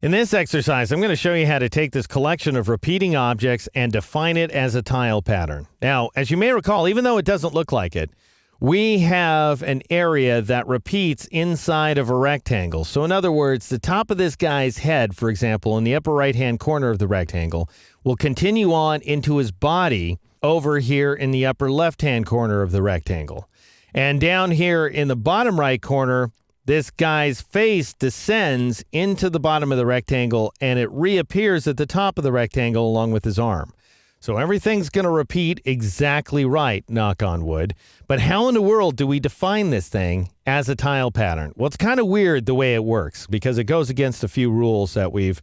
In this exercise, I'm going to show you how to take this collection of repeating objects and define it as a tile pattern. Now, as you may recall, even though it doesn't look like it, we have an area that repeats inside of a rectangle. So in other words, the top of this guy's head, for example, in the upper right-hand corner of the rectangle, will continue on into his body over here in the upper left-hand corner of the rectangle. And down here in the bottom right corner, this guy's face descends into the bottom of the rectangle and it reappears at the top of the rectangle along with his arm. So everything's going to repeat exactly right, knock on wood. But how in the world do we define this thing as a tile pattern? Well, it's kind of weird the way it works because it goes against a few rules that we've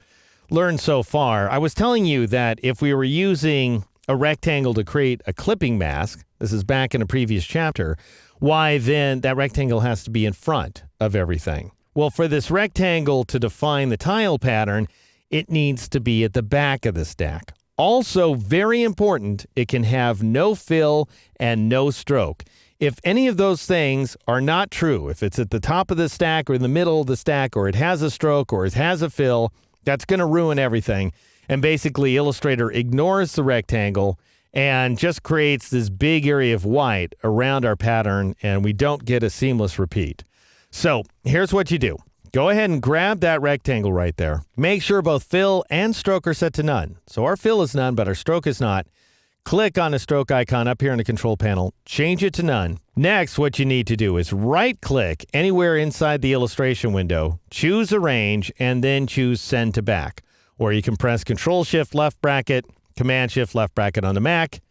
learned so far. I was telling you that if we were using a rectangle to create a clipping mask, this is back in a previous chapter, why then that rectangle has to be in front of everything. Well, for this rectangle to define the tile pattern, it needs to be at the back of the stack. Also, very important, it can have no fill and no stroke. If any of those things are not true, if it's at the top of the stack or in the middle of the stack, or it has a stroke or it has a fill, that's going to ruin everything. And basically, Illustrator ignores the rectangle and just creates this big area of white around our pattern, and we don't get a seamless repeat. So here's what you do. Go ahead and grab that rectangle right there. Make sure both fill and stroke are set to none. So our fill is none, but our stroke is not. Click on the stroke icon up here in the control panel. Change it to none. Next, what you need to do is right-click anywhere inside the illustration window, choose Arrange, and then choose Send to Back. Or you can press Control-Shift left bracket, Command-Shift left bracket on the Mac,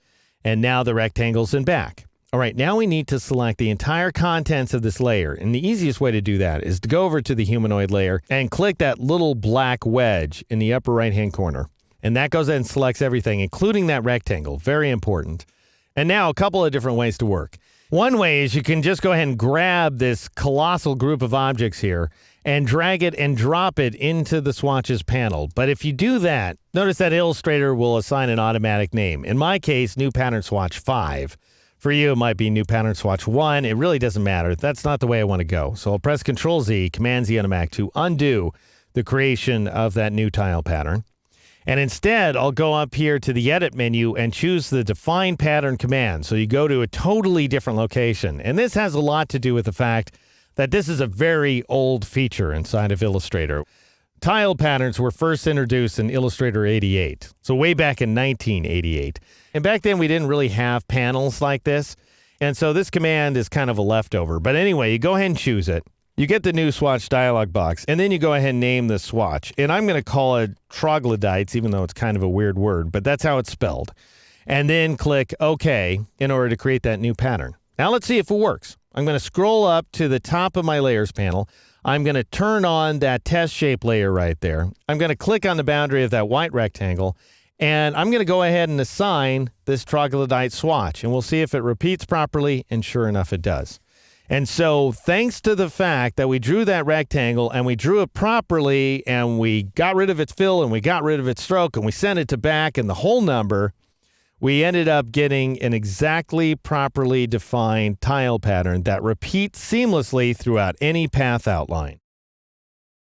and now the rectangle's in back. All right, now we need to select the entire contents of this layer, and the easiest way to do that is to go over to the humanoid layer and click that little black wedge in the upper right-hand corner. And that goes ahead and selects everything, including that rectangle. Very important. And now a couple of different ways to work. One way is you can just go ahead and grab this colossal group of objects here and drag it and drop it into the swatches panel. But if you do that, notice that Illustrator will assign an automatic name. In my case, New Pattern Swatch 5. For you, it might be New Pattern Swatch 1. It really doesn't matter. That's not the way I want to go. So I'll press Control-Z, Command-Z on a Mac to undo the creation of that new tile pattern. And instead, I'll go up here to the Edit menu and choose the Define Pattern command. So you go to a totally different location. And this has a lot to do with the fact that this is a very old feature inside of Illustrator. Tile patterns were first introduced in Illustrator 88, so way back in 1988. And back then, we didn't really have panels like this. And so this command is kind of a leftover. But anyway, you go ahead and choose it. You get the new swatch dialog box, and then you go ahead and name the swatch. And I'm going to call it troglodytes, even though it's kind of a weird word, but that's how it's spelled. And then click OK in order to create that new pattern. Now let's see if it works. I'm going to scroll up to the top of my layers panel. I'm going to turn on that test shape layer right there. I'm going to click on the boundary of that white rectangle, and I'm going to go ahead and assign this troglodyte swatch, and we'll see if it repeats properly, and sure enough, it does. And so thanks to the fact that we drew that rectangle and we drew it properly and we got rid of its fill and we got rid of its stroke and we sent it to back and the whole number, we ended up getting an exactly properly defined tile pattern that repeats seamlessly throughout any path outline.